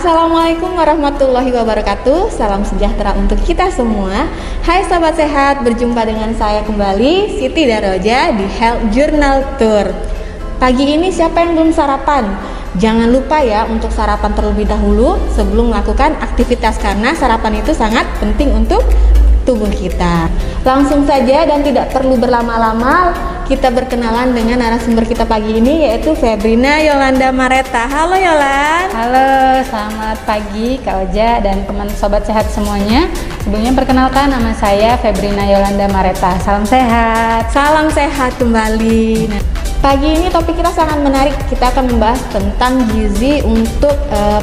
Assalamualaikum warahmatullahi wabarakatuh. Salam sejahtera untuk kita semua. Hai sahabat sehat, berjumpa dengan saya kembali Siti Daroja di Health Journal Tour. Pagi ini siapa yang belum sarapan? Jangan lupa ya untuk sarapan terlebih dahulu sebelum melakukan aktivitas, karena sarapan itu sangat penting untuk tubuh kita. Langsung saja dan tidak perlu berlama-lama, kita berkenalan dengan narasumber kita pagi ini, yaitu Febrina Yolanda Mareta. Halo Yolan. Halo, selamat pagi Kak Oja dan teman sobat sehat semuanya. Sebelumnya perkenalkan, nama saya Febrina Yolanda Mareta. Salam sehat. Salam sehat kembali. Nah, pagi ini topik kita sangat menarik. Kita akan membahas tentang gizi untuk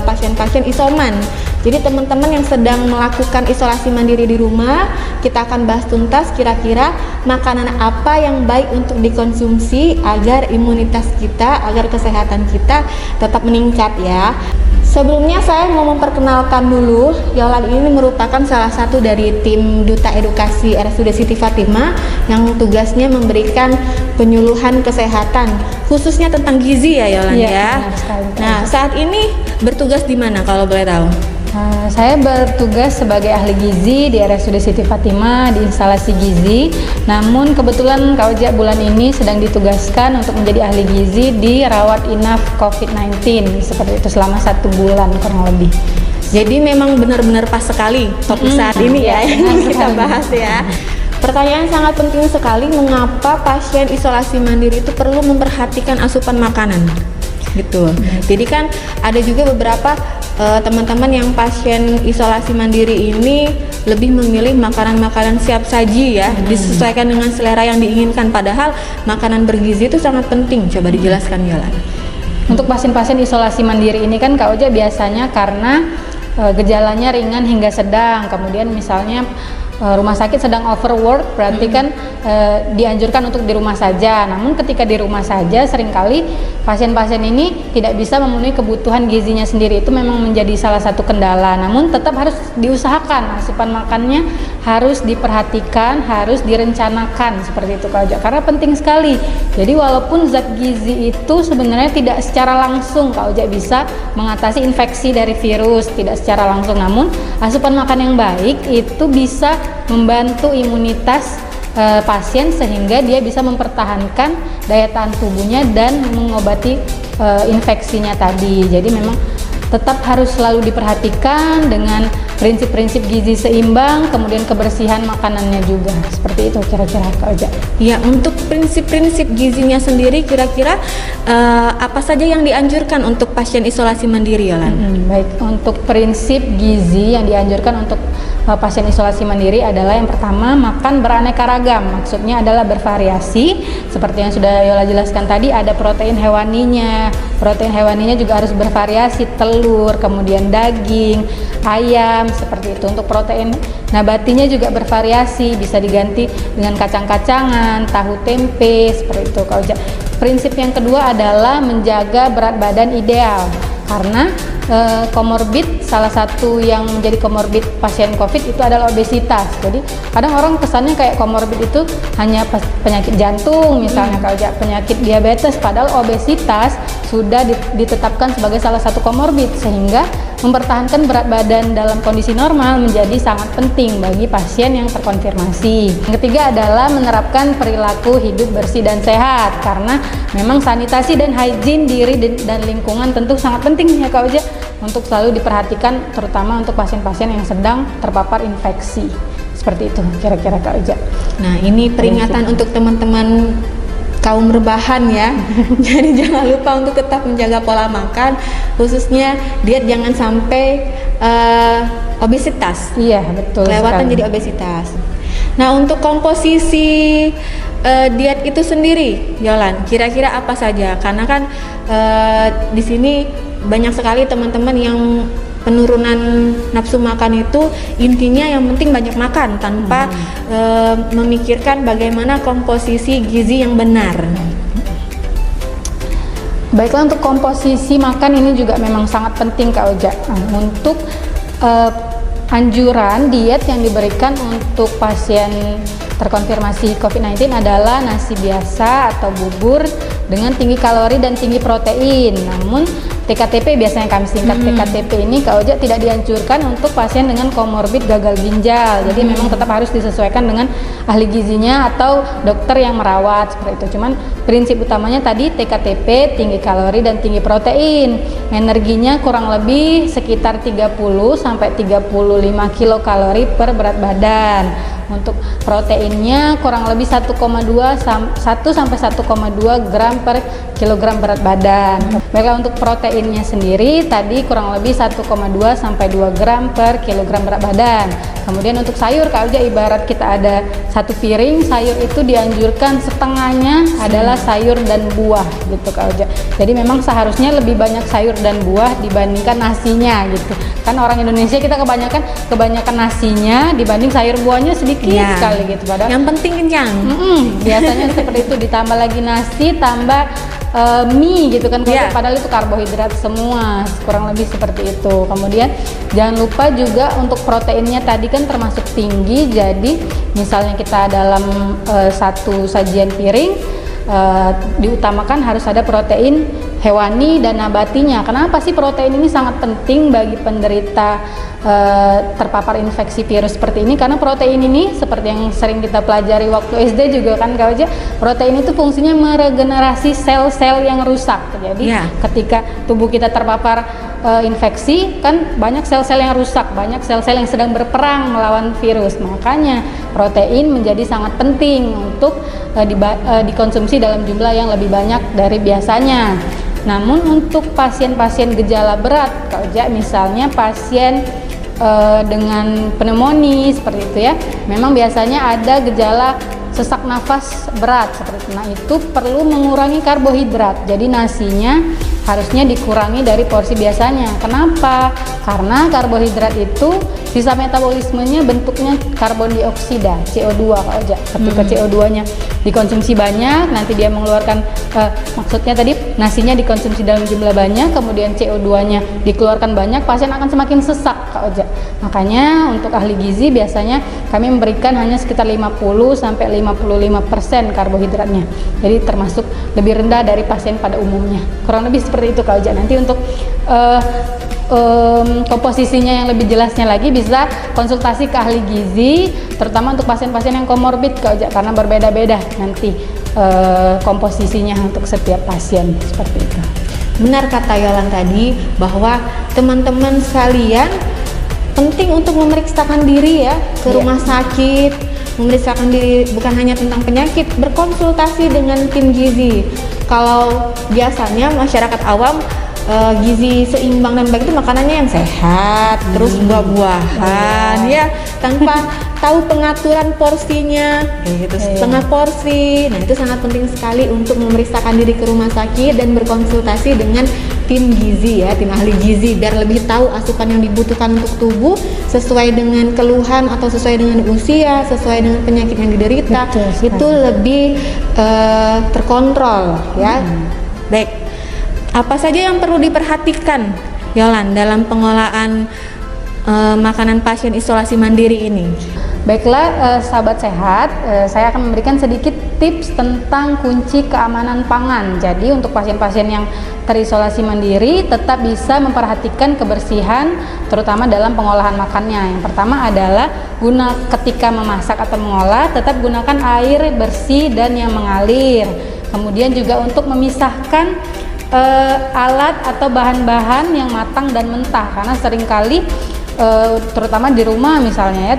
pasien-pasien isoman. Jadi teman-teman yang sedang melakukan isolasi mandiri di rumah, kita akan bahas tuntas kira-kira makanan apa yang baik untuk dikonsumsi agar imunitas kita, agar kesehatan kita tetap meningkat ya. Sebelumnya saya mau memperkenalkan dulu, Yolan ini merupakan salah satu dari tim Duta Edukasi RSUD Siti Fatimah yang tugasnya memberikan penyuluhan kesehatan, khususnya tentang gizi ya Yolan ya. Nah, saat ini bertugas di mana kalau boleh tahu? Saya bertugas sebagai ahli gizi di RSUD Siti Fatimah di instalasi gizi. Namun kebetulan Kak Oja bulan ini sedang ditugaskan untuk menjadi ahli gizi di rawat inap COVID-19 seperti itu selama 1 bulan kurang lebih. Jadi memang benar-benar pas sekali topik saat ini ya yang kita bahas ya. Pertanyaan sangat penting sekali, mengapa pasien isolasi mandiri itu perlu memperhatikan asupan makanan? Gitu. Jadi kan ada juga beberapa teman-teman yang pasien isolasi mandiri ini lebih memilih makanan-makanan siap saji ya, disesuaikan dengan selera yang diinginkan, padahal makanan bergizi itu sangat penting. Coba dijelaskan Yolan. Untuk pasien-pasien isolasi mandiri ini kan Kak Oja biasanya karena gejalanya ringan hingga sedang, kemudian misalnya rumah sakit sedang overwork, berarti kan dianjurkan untuk di rumah saja. Namun ketika di rumah saja seringkali pasien-pasien ini tidak bisa memenuhi kebutuhan gizinya sendiri. Itu memang menjadi salah satu kendala. Namun tetap harus diusahakan, asupan makannya harus diperhatikan, harus direncanakan seperti itu Kak Oja, karena penting sekali. Jadi walaupun zat gizi itu sebenarnya tidak secara langsung Kak Oja bisa mengatasi infeksi dari virus, tidak secara langsung, namun asupan makan yang baik itu bisa membantu imunitas pasien sehingga dia bisa mempertahankan daya tahan tubuhnya dan mengobati infeksinya tadi. Jadi memang tetap harus selalu diperhatikan dengan prinsip-prinsip gizi seimbang, kemudian kebersihan makanannya juga. Seperti itu kira-kira Kak Oja. Ya, untuk prinsip-prinsip gizinya sendiri kira-kira apa saja yang dianjurkan untuk pasien isolasi mandiri Yolan? Baik, untuk prinsip gizi yang dianjurkan untuk pasien isolasi mandiri adalah yang pertama, makan beraneka ragam. Maksudnya adalah bervariasi, seperti yang sudah Yola jelaskan tadi, ada protein hewaninya. Protein hewaninya juga harus bervariasi, telur, kemudian daging, ayam, seperti itu. Untuk protein nabatinya juga bervariasi, bisa diganti dengan kacang-kacangan, tahu tempe, seperti itu Kak Oja. Prinsip yang kedua adalah menjaga berat badan ideal, karena komorbid, salah satu yang menjadi komorbid pasien COVID itu adalah obesitas. Jadi kadang orang kesannya kayak komorbid itu hanya penyakit jantung misalnya Kak Oja, penyakit diabetes, padahal obesitas sudah ditetapkan sebagai salah satu komorbid, sehingga mempertahankan berat badan dalam kondisi normal menjadi sangat penting bagi pasien yang terkonfirmasi. Yang ketiga adalah menerapkan perilaku hidup bersih dan sehat, karena memang sanitasi dan hygiene diri dan lingkungan tentu sangat penting ya Kak Oja untuk selalu diperhatikan, terutama untuk pasien-pasien yang sedang terpapar infeksi. Seperti itu kira-kira Kak Oja. Nah, ini peringatan untuk teman-teman kaum rebahan ya. Jadi jangan lupa untuk tetap menjaga pola makan, khususnya diet, jangan sampai obesitas. Iya, betul. Kelewatan sekali. Jadi obesitas. Nah, untuk komposisi diet itu sendiri, Yolan, kira-kira apa saja? Karena kan di sini banyak sekali teman-teman yang penurunan nafsu makan itu intinya yang penting banyak makan tanpa memikirkan bagaimana komposisi gizi yang benar. Baiklah, untuk komposisi makan ini juga memang sangat penting Kak Oja. Untuk anjuran diet yang diberikan untuk pasien terkonfirmasi COVID-19 adalah nasi biasa atau bubur dengan tinggi kalori dan tinggi protein. Namun TKTP biasanya kami singkat TKTP ini Kak Oja tidak dianjurkan untuk pasien dengan komorbid gagal ginjal. Jadi memang tetap harus disesuaikan dengan ahli gizinya atau dokter yang merawat seperti itu. Cuman prinsip utamanya tadi TKTP, tinggi kalori dan tinggi protein. Energinya kurang lebih sekitar 30 sampai 35 kilokalori per berat badan. Untuk proteinnya kurang lebih 1 sampai 1,2 gram per kilogram berat badan. Baiklah, untuk proteinnya sendiri tadi kurang lebih 1,2 sampai 2 gram per kilogram berat badan. Kemudian untuk sayur Kak Oja, ibarat kita ada satu piring sayur, itu dianjurkan setengahnya adalah sayur dan buah gitu Kak Oja. Jadi memang seharusnya lebih banyak sayur dan buah dibandingkan nasinya gitu. Kan orang Indonesia kita kebanyakan nasinya dibanding sayur buahnya sedikit sekali gitu. Padahal yang penting kenyang. Biasanya seperti itu, ditambah lagi nasi, tambah mie gitu kan, padahal itu karbohidrat semua, kurang lebih seperti itu. Kemudian jangan lupa juga untuk proteinnya tadi kan termasuk tinggi, jadi misalnya kita dalam satu sajian piring diutamakan harus ada protein hewani dan nabatinya. Kenapa sih protein ini sangat penting bagi penderita terpapar infeksi virus seperti ini? Karena protein ini seperti yang sering kita pelajari waktu SD juga kan Kak Oja, protein itu fungsinya meregenerasi sel-sel yang rusak. Jadi ketika tubuh kita terpapar infeksi kan banyak sel-sel yang rusak, banyak sel-sel yang sedang berperang melawan virus. Makanya protein menjadi sangat penting untuk dikonsumsi dalam jumlah yang lebih banyak dari biasanya. Namun untuk pasien-pasien gejala berat Kak Oja, misalnya pasien dengan pneumonia seperti itu ya, memang biasanya ada gejala sesak nafas berat seperti itu. Nah, itu perlu mengurangi karbohidrat. Jadi nasinya harusnya dikurangi dari porsi biasanya. Kenapa? Karena karbohidrat itu sisa metabolismenya bentuknya karbon dioksida, CO2 Kak Oja. Ketika CO2-nya dikonsumsi banyak, nanti dia mengeluarkan maksudnya tadi nasinya dikonsumsi dalam jumlah banyak, kemudian CO2-nya dikeluarkan banyak, pasien akan semakin sesak Kak Oja. Makanya untuk ahli gizi biasanya kami memberikan hanya sekitar 50 sampai 55% karbohidratnya. Jadi termasuk lebih rendah dari pasien pada umumnya. Kurang lebih seperti itu Kak Oja. Nanti untuk komposisinya yang lebih jelasnya lagi bisa konsultasi ke ahli gizi, terutama untuk pasien-pasien yang komorbid Kak Oja, karena berbeda-beda nanti komposisinya untuk setiap pasien seperti itu. Benar kata Yolan tadi bahwa teman-teman sekalian penting untuk memeriksakan diri ya ke rumah sakit, memeriksakan diri bukan hanya tentang penyakit, berkonsultasi dengan tim gizi. Kalau biasanya masyarakat awam gizi seimbang dan baik itu makanannya yang sehat, terus buah-buahan ya, tanpa tahu pengaturan porsinya, gitu, setengah porsi. Nah, itu sangat penting sekali untuk memeriksakan diri ke rumah sakit dan berkonsultasi dengan tim gizi ya, tim ahli gizi, biar lebih tahu asupan yang dibutuhkan untuk tubuh sesuai dengan keluhan atau sesuai dengan usia, sesuai dengan penyakit yang diderita. Itu lebih terkontrol ya. Baik. Apa saja yang perlu diperhatikan Yolan dalam pengolahan makanan pasien isolasi mandiri ini? Baiklah sahabat sehat, saya akan memberikan sedikit tips tentang kunci keamanan pangan. Jadi untuk pasien-pasien yang terisolasi mandiri tetap bisa memperhatikan kebersihan terutama dalam pengolahan makannya. Yang pertama adalah ketika memasak atau mengolah tetap gunakan air bersih dan yang mengalir. Kemudian juga untuk memisahkan alat atau bahan-bahan yang matang dan mentah, karena seringkali terutama di rumah misalnya ya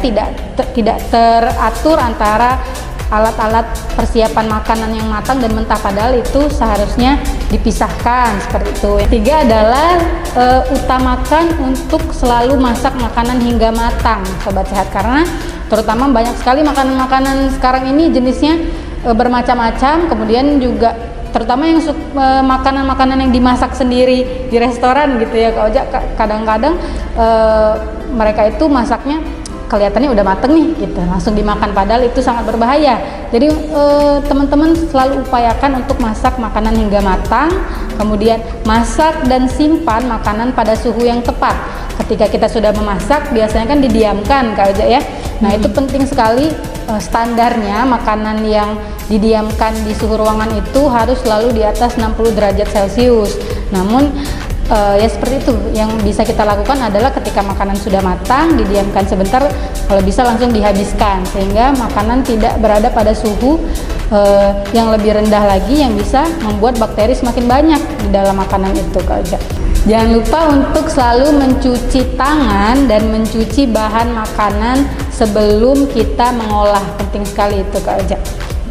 tidak teratur antara alat-alat persiapan makanan yang matang dan mentah, padahal itu seharusnya dipisahkan seperti itu. Tiga adalah utamakan untuk selalu masak makanan hingga matang sobat sehat, karena terutama banyak sekali makanan-makanan sekarang ini jenisnya bermacam-macam, kemudian juga terutama yang makanan-makanan yang dimasak sendiri di restoran gitu ya Kak Oja, kadang-kadang mereka itu masaknya kelihatannya udah mateng nih gitu, langsung dimakan, padahal itu sangat berbahaya. Jadi teman-teman selalu upayakan untuk masak makanan hingga matang, kemudian masak dan simpan makanan pada suhu yang tepat. Ketika kita sudah memasak biasanya kan didiamkan Kak Oja ya. Nah, itu penting sekali, standarnya makanan yang didiamkan di suhu ruangan itu harus selalu di atas 60 derajat Celcius. Namun ya seperti itu. Yang bisa kita lakukan adalah ketika makanan sudah matang, didiamkan sebentar, kalau bisa langsung dihabiskan, sehingga makanan tidak berada pada suhu yang lebih rendah lagi, yang bisa membuat bakteri semakin banyak di dalam makanan itu, Kak Oja. Jangan lupa untuk selalu mencuci tangan dan mencuci bahan makanan sebelum kita mengolah. Penting sekali itu, Kak Oja.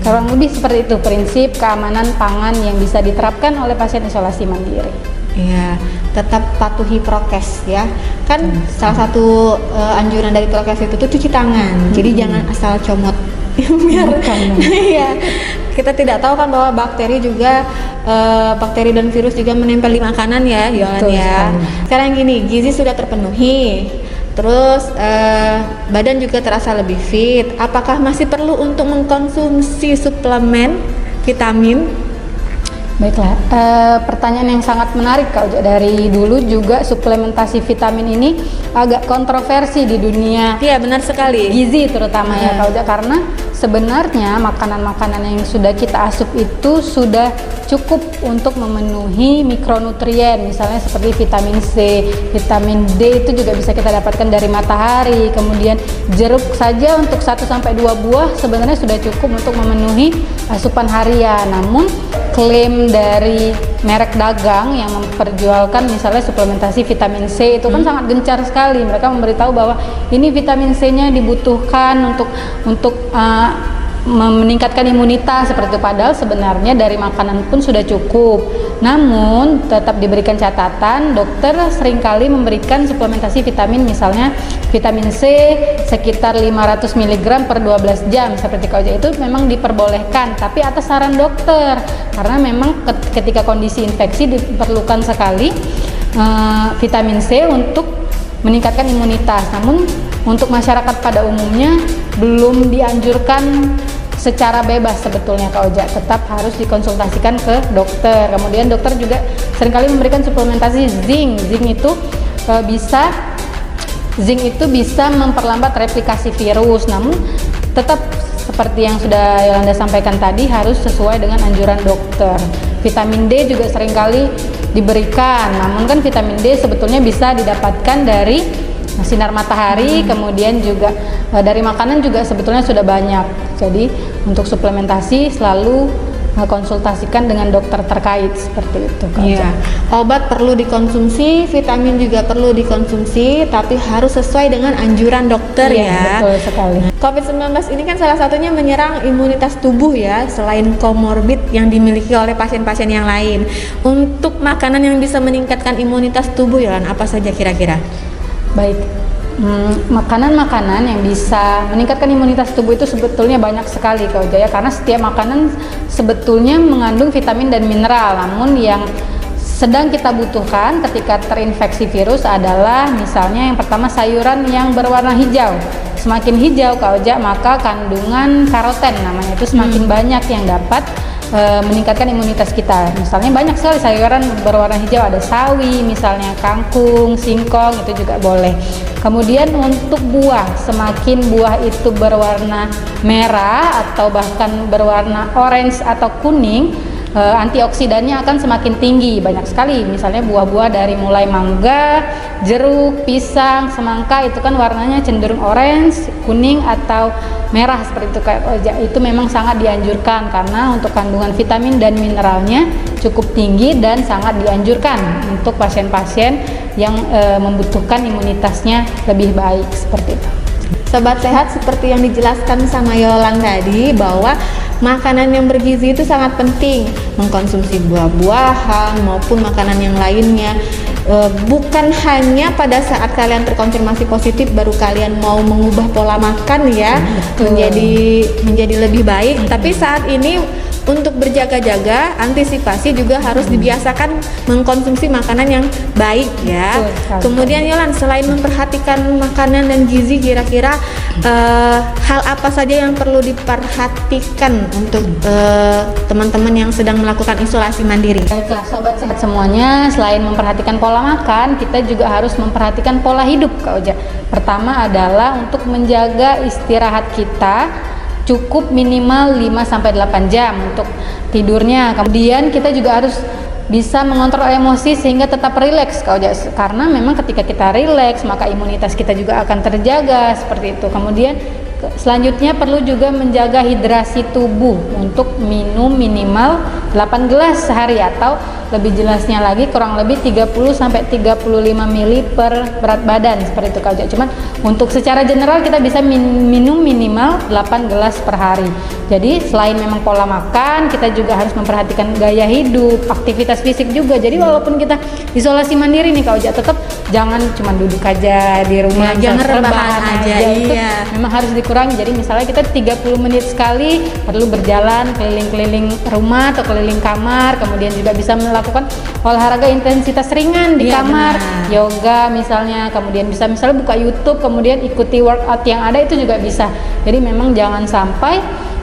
Kurang lebih seperti itu prinsip keamanan pangan yang bisa diterapkan oleh pasien isolasi mandiri. Iya, tetap patuhi prokes ya. Kan salah satu anjuran dari prokes itu tuh cuci tangan. Jadi jangan asal comot. Biar iya. Kita tidak tahu kan bahwa bakteri juga bakteri dan virus juga menempel di makanan ya, Yolan ya. Sekarang gini, gizi sudah terpenuhi. Terus badan juga terasa lebih fit. Apakah masih perlu untuk mengkonsumsi suplemen vitamin? Baiklah, pertanyaan yang sangat menarik, Kak Oja. Dari dulu juga suplementasi vitamin ini agak kontroversi di dunia. Iya, benar sekali. Gizi terutama ya, Kak Oja, karena sebenarnya makanan-makanan yang sudah kita asup itu sudah cukup untuk memenuhi mikronutrien, misalnya seperti vitamin C, vitamin D itu juga bisa kita dapatkan dari matahari. Kemudian jeruk saja untuk 1-2 buah sebenarnya sudah cukup untuk memenuhi asupan harian. Namun klaim dari merek dagang yang memperjualkan misalnya suplementasi vitamin C itu kan sangat gencar sekali. Mereka memberitahu bahwa ini vitamin C-nya dibutuhkan untuk meningkatkan imunitas seperti itu, padahal sebenarnya dari makanan pun sudah cukup. Namun tetap diberikan catatan, dokter seringkali memberikan suplementasi vitamin, misalnya vitamin C sekitar 500 mg per 12 jam seperti Kak Oja, itu memang diperbolehkan, tapi atas saran dokter, karena memang ketika kondisi infeksi diperlukan sekali vitamin C untuk meningkatkan imunitas. Namun untuk masyarakat pada umumnya belum dianjurkan secara bebas sebetulnya, Kak Oja. Tetap harus dikonsultasikan ke dokter. Kemudian dokter juga seringkali memberikan suplementasi zinc. Zinc itu bisa memperlambat replikasi virus. Namun tetap seperti yang sudah Yolanda sampaikan tadi, harus sesuai dengan anjuran dokter. Vitamin D juga seringkali diberikan. Namun kan vitamin D sebetulnya bisa didapatkan dari sinar matahari, kemudian juga dari makanan juga sebetulnya sudah banyak. Jadi untuk suplementasi selalu konsultasikan dengan dokter terkait seperti itu. Iya, obat perlu dikonsumsi, vitamin juga perlu dikonsumsi, tapi harus sesuai dengan anjuran dokter ya. Betul sekali. COVID-19 ini kan salah satunya menyerang imunitas tubuh ya, selain komorbid yang dimiliki oleh pasien-pasien yang lain. Untuk makanan yang bisa meningkatkan imunitas tubuh ya, apa saja kira-kira? Baik, makanan-makanan yang bisa meningkatkan imunitas tubuh itu sebetulnya banyak sekali, Kak Oja, karena setiap makanan sebetulnya mengandung vitamin dan mineral. Namun yang sedang kita butuhkan ketika terinfeksi virus adalah misalnya yang pertama sayuran yang berwarna hijau. Semakin hijau, Kak Oja, maka kandungan karoten namanya itu semakin banyak yang dapat meningkatkan imunitas kita. Misalnya banyak sekali sayuran berwarna hijau, ada sawi, misalnya kangkung, singkong, itu juga boleh. Kemudian untuk buah, semakin buah itu berwarna merah atau bahkan berwarna orange atau kuning, antioksidannya akan semakin tinggi. Banyak sekali, misalnya buah-buah dari mulai mangga, jeruk, pisang, semangka, itu kan warnanya cenderung orange, kuning atau merah seperti itu, Kak Oja. Itu memang sangat dianjurkan karena untuk kandungan vitamin dan mineralnya cukup tinggi dan sangat dianjurkan untuk pasien-pasien yang membutuhkan imunitasnya lebih baik seperti itu. Sobat sehat, seperti yang dijelaskan sama Yolang tadi, bahwa makanan yang bergizi itu sangat penting. Mengkonsumsi buah-buahan maupun makanan yang lainnya, bukan hanya pada saat kalian terkonfirmasi positif baru kalian mau mengubah pola makan ya, menjadi lebih baik. Tapi saat ini untuk berjaga-jaga, antisipasi juga harus dibiasakan mengkonsumsi makanan yang baik ya. Kemudian Yolan, selain memperhatikan makanan dan gizi, kira-kira hal apa saja yang perlu diperhatikan untuk teman-teman yang sedang melakukan isolasi mandiri? Baiklah, sobat sehat semuanya, selain memperhatikan pola makan, kita juga harus memperhatikan pola hidup, Kak Oja. Pertama adalah untuk menjaga istirahat kita cukup minimal 5-8 jam untuk tidurnya. Kemudian kita juga harus bisa mengontrol emosi sehingga tetap rileks Kak Oja. Karena memang ketika kita rileks maka imunitas kita juga akan terjaga seperti itu. Kemudian selanjutnya perlu juga menjaga hidrasi tubuh untuk minum minimal 8 gelas sehari, atau lebih jelasnya lagi kurang lebih 30 sampai 35 ml per berat badan seperti itu Kak Oja. Cuman untuk secara general kita bisa minum minimal 8 gelas per hari. Jadi selain memang pola makan, kita juga harus memperhatikan gaya hidup, aktivitas fisik juga. Jadi walaupun kita isolasi mandiri nih Kak Oja, tetap jangan cuma duduk aja di rumah, jangan rebahan aja. Itu memang harus dikurangi. Jadi misalnya kita 30 menit sekali perlu berjalan keliling-keliling rumah atau keliling kamar, kemudian juga bisa melakukan olahraga intensitas ringan di kamar, yoga misalnya, kemudian bisa misalnya buka YouTube, kemudian ikuti workout yang ada, itu juga bisa. Jadi memang jangan sampai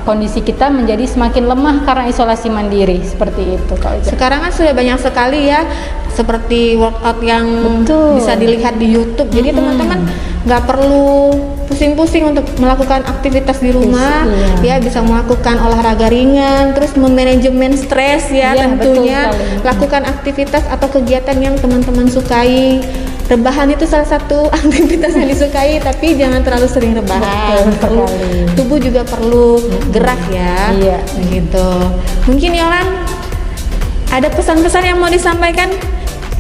kondisi kita menjadi semakin lemah karena isolasi mandiri seperti itu Kak Oja. Sekarang kan sudah banyak sekali ya seperti workout yang bisa dilihat di YouTube. Jadi teman-teman nggak perlu pusing-pusing untuk melakukan aktivitas di rumah. Ya bisa melakukan olahraga ringan, terus memanajemen stres ya tentunya. Lakukan aktivitas atau kegiatan yang teman-teman sukai. Rebahan itu salah satu aktivitas yang disukai, tapi jangan terlalu sering rebahan. Tubuh juga perlu gerak ya. Begitu. Mungkin Yolan ada pesan-pesan yang mau disampaikan?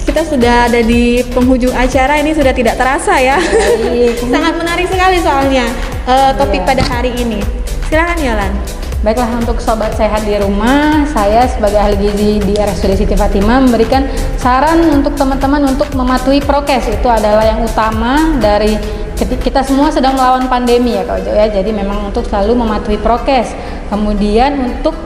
Kita sudah ada di penghujung acara, ini sudah tidak terasa ya. Sangat menarik sekali soalnya topik pada hari ini. Silakan Yolan. Baiklah, untuk sobat sehat di rumah, saya sebagai ahli gizi di RSUD Siti Fatimah memberikan saran untuk teman-teman untuk mematuhi prokes. Itu adalah yang utama dari kita semua sedang melawan pandemi ya Kak Ojo ya. Jadi memang untuk selalu mematuhi prokes. Kemudian untuk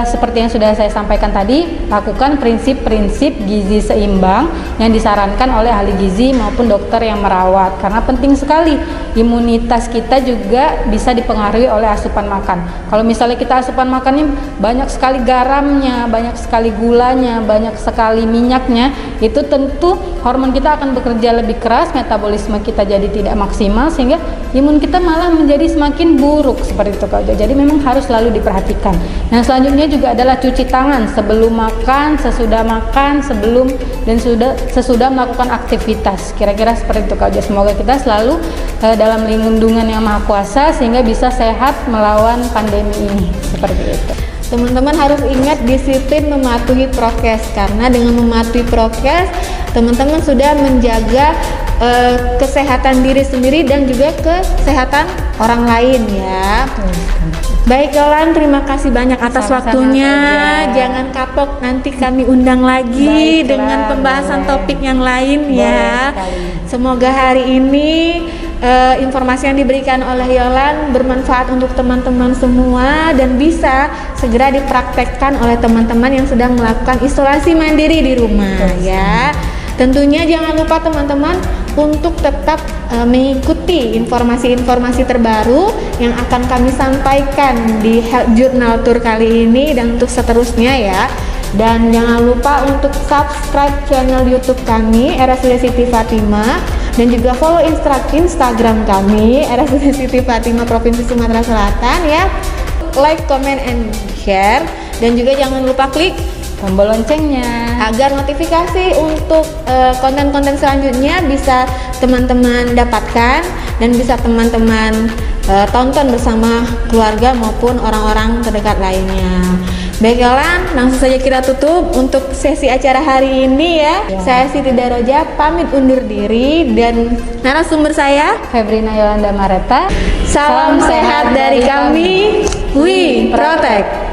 seperti yang sudah saya sampaikan tadi, lakukan prinsip-prinsip gizi seimbang yang disarankan oleh ahli gizi maupun dokter yang merawat, karena penting sekali imunitas kita juga bisa dipengaruhi oleh asupan makan. Kalau misalnya kita asupan makannya banyak sekali garamnya, banyak sekali gulanya, banyak sekali minyaknya, itu tentu hormon kita akan bekerja lebih keras, metabolisme kita jadi tidak maksimal, sehingga imun kita malah menjadi semakin buruk seperti itu Kak Ojo. Jadi memang harus selalu diperhatikan. Yang selanjutnya juga adalah cuci tangan sebelum makan, sesudah makan, sebelum dan sesudah melakukan aktivitas. Kira-kira seperti itu Kak Ojo. Semoga kita selalu dalam lindungan yang Maha Kuasa sehingga bisa sehat melawan pandemi ini. Seperti itu. Teman-teman harus ingat disiplin mematuhi prokes, karena dengan mematuhi prokes teman-teman sudah menjaga kesehatan diri sendiri dan juga kesehatan orang lain ya. Baik Yolan, terima kasih banyak atas waktunya. Jangan kapok, nanti kami undang lagi dengan pembahasan topik yang lain ya. Semoga hari ini informasi yang diberikan oleh Yolan bermanfaat untuk teman-teman semua dan bisa segera dipraktekkan oleh teman-teman yang sedang melakukan isolasi mandiri di rumah ya. Tentunya jangan lupa teman-teman untuk tetap mengikuti informasi-informasi terbaru yang akan kami sampaikan di Health Journal Tour kali ini dan untuk seterusnya ya. Dan jangan lupa untuk subscribe channel YouTube kami RSUD Siti Fatimah dan juga follow Instagram kami RSUD Siti Fatimah Provinsi Sumatera Selatan ya. Like, comment, and share, dan juga jangan lupa klik tombol loncengnya agar notifikasi untuk konten-konten selanjutnya bisa teman-teman dapatkan dan bisa teman-teman tonton bersama keluarga maupun orang-orang terdekat lainnya. Baik Yolan, langsung saja kita tutup untuk sesi acara hari ini ya. Saya Siti Daroja pamit undur diri dan narasumber saya Febrina Yolanda Mareta. Salam sehat dari kami. We Protect.